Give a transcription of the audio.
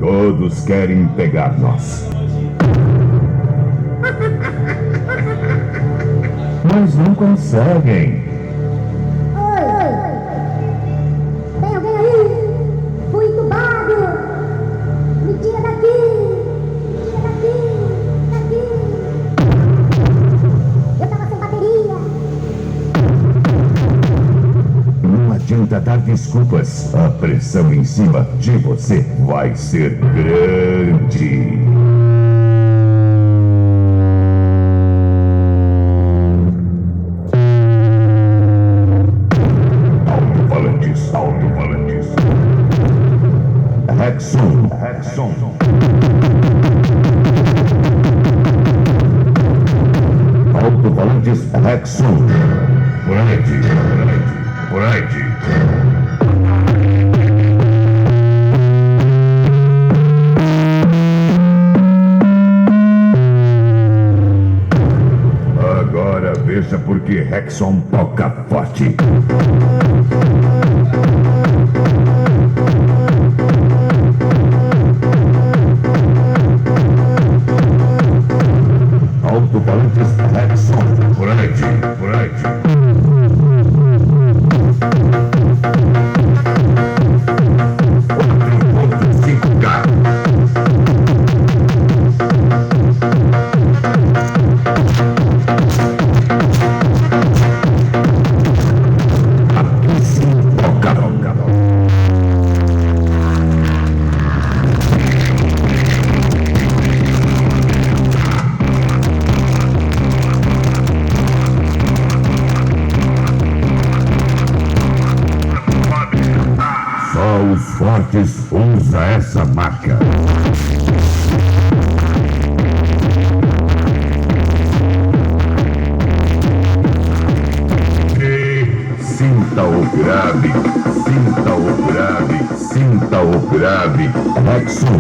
Todos querem pegar nós. Mas não conseguem. Oi! Tem alguém aí? Fui entubado! Me tira daqui! Me tira daqui! Eu tava sem bateria! Não adianta dar desculpas. A pressão em cima de você vai ser grande. Alto-falantes. Rexon. Alto-falantes Rexon. Falante. Agora veja por que Rexon toca forte. Alto-falantes Rexon. Falante. 5K. Só os fortes usam essa marca. Sinta o grave. Rexon.